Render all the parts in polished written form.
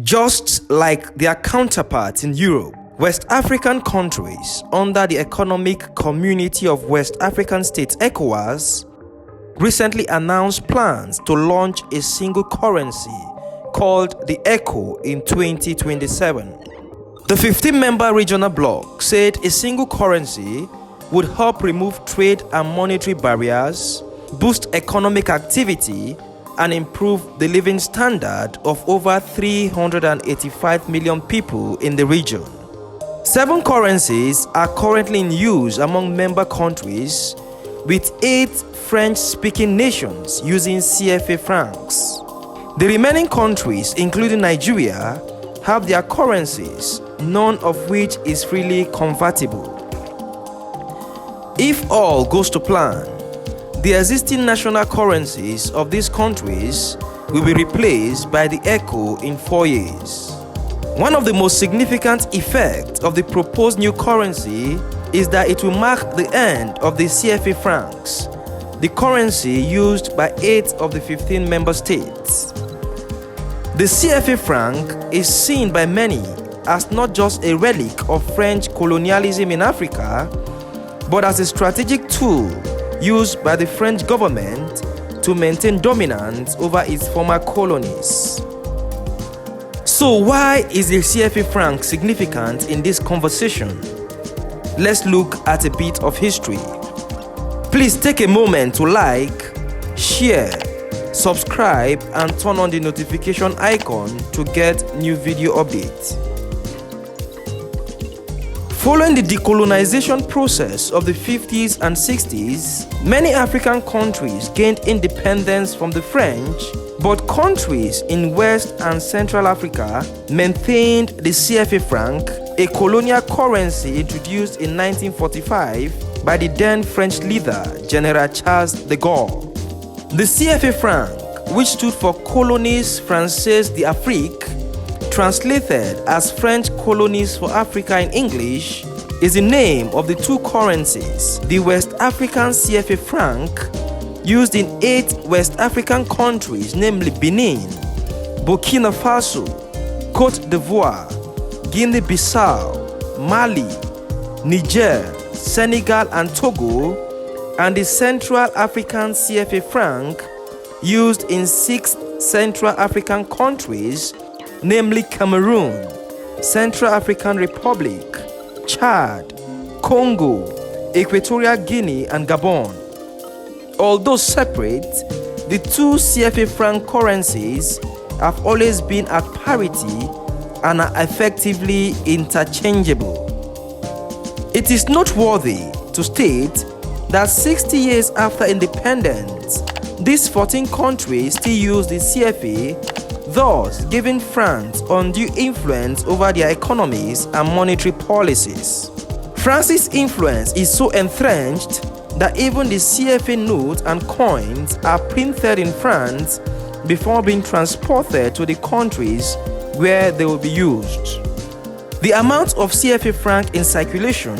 Just like their counterparts in Europe, West African countries under the Economic Community of West African States (Ecowas) recently announced plans to launch a single currency called the ECO in 2027. The 15-member regional bloc said a single currency would help remove trade and monetary barriers, boost economic activity, and improve the living standard of over 385 million people in the region. 7 currencies are currently in use among member countries, with 8 French-speaking nations using CFA francs. The remaining countries, including Nigeria, have their currencies, none of which is freely convertible. If all goes to plan, the existing national currencies of these countries will be replaced by the ECO in 4 years. One of the most significant effects of the proposed new currency is that it will mark the end of the CFA francs, the currency used by 8 of the 15 member states. The CFA franc is seen by many as not just a relic of French colonialism in Africa, but as a strategic tool used by the French government to maintain dominance over its former colonies. So why is the CFA franc significant in this conversation? Let's look at a bit of history. Please take a moment to like, share, subscribe, and turn on the notification icon to get new video updates. Following the decolonization process of the 50s and 60s, many African countries gained independence from the French, but countries in West and Central Africa maintained the CFA franc, a colonial currency introduced in 1945 by the then French leader, General Charles de Gaulle. The CFA franc, which stood for Colonies Françaises d'Afrique, translated as French Colonies for Africa in English, is the name of the 2 currencies, the West African CFA franc, used in 8 West African countries, namely Benin, Burkina Faso, Côte d'Ivoire, Guinea-Bissau, Mali, Niger, Senegal and Togo, and the Central African CFA franc, used in 6 Central African countries, namely Cameroon, Central African Republic, Chad, Congo, Equatorial Guinea, and Gabon. Although separate, the 2 CFA franc currencies have always been at parity and are effectively interchangeable. It is noteworthy to state that 60 years after independence, these 14 countries still use the CFA, thus giving France undue influence over their economies and monetary policies. France's influence is so entrenched that even the CFA notes and coins are printed in France before being transported to the countries where they will be used. The amount of CFA franc in circulation,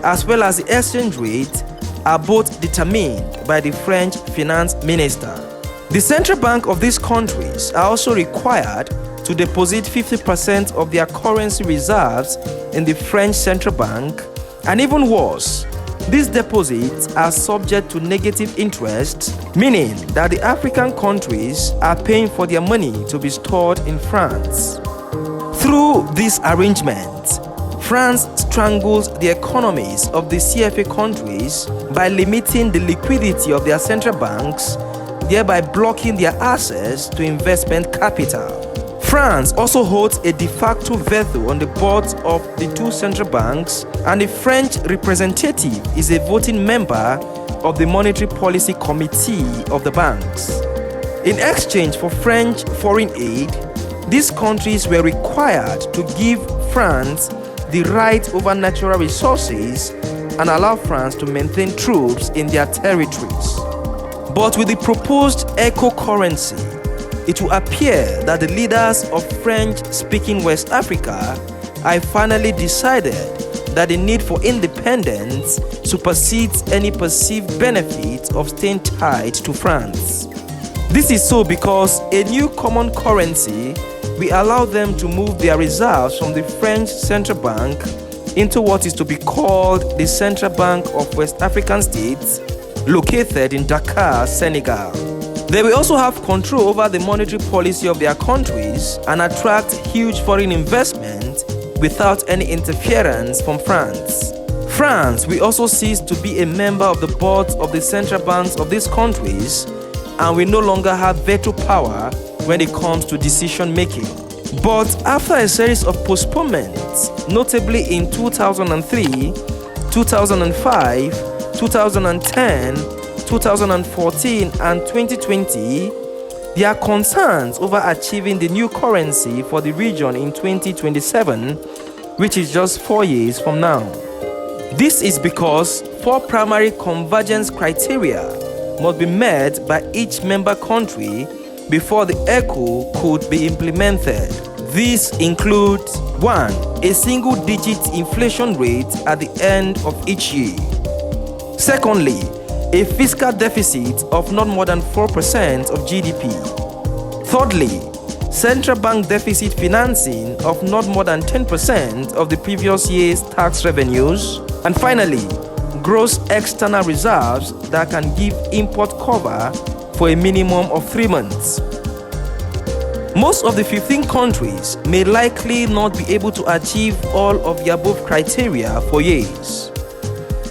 as well as the exchange rate, are both determined by the French finance minister. The central bank of these countries are also required to deposit 50% of their currency reserves in the French central bank, and even worse, these deposits are subject to negative interest, meaning that the African countries are paying for their money to be stored in France. Through this arrangement, France strangles the economies of the CFA countries by limiting the liquidity of their central banks, thereby blocking their access to investment capital. France also holds a de facto veto on the boards of the 2 central banks, and the French representative is a voting member of the Monetary Policy Committee of the banks. In exchange for French foreign aid, these countries were required to give France the right over natural resources and allow France to maintain troops in their territories. But with the proposed ECO currency, it will appear that the leaders of French-speaking West Africa have finally decided that the need for independence supersedes any perceived benefit of staying tied to France. This is so because a new common currency we allow them to move their reserves from the French Central Bank into what is to be called the Central Bank of West African States, located in Dakar, Senegal. They will also have control over the monetary policy of their countries and attract huge foreign investment without any interference from France. France will also cease to be a member of the boards of the central banks of these countries and will no longer have veto power when it comes to decision making. But after a series of postponements, notably in 2003, 2005, 2010, 2014 and 2020, there are concerns over achieving the new currency for the region in 2027, which is just 4 years from now. This is because 4 primary convergence criteria must be met by each member country before the ECO could be implemented. These include 1. A single-digit inflation rate at the end of each year. Secondly, a fiscal deficit of not more than 4% of GDP. Thirdly, central bank deficit financing of not more than 10% of the previous year's tax revenues. And finally, gross external reserves that can give import cover for a minimum of 3 months. Most of the 15 countries may likely not be able to achieve all of the above criteria for years.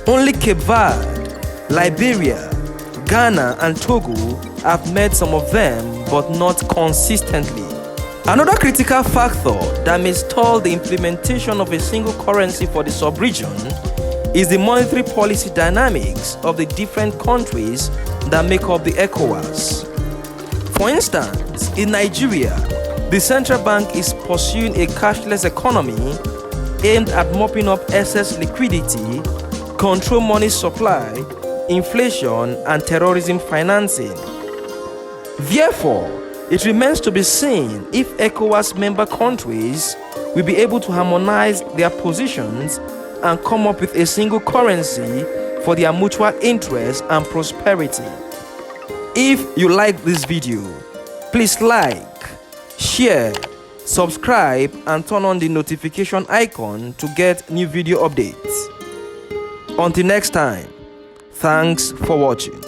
Only Cape Verde, Liberia, Ghana and Togo have met some of them, but not consistently. Another critical factor that may stall the implementation of a single currency for the sub-region is the monetary policy dynamics of the different countries that make up the Ecowas. For instance, in Nigeria, the central bank is pursuing a cashless economy aimed at mopping up excess liquidity, control money supply, inflation, and terrorism financing. Therefore, it remains to be seen if ECOWAS member countries will be able to harmonize their positions and come up with a single currency for their mutual interest and prosperity. If you like this video, please like, share, subscribe and turn on the notification icon to get new video updates. Until next time, thanks for watching.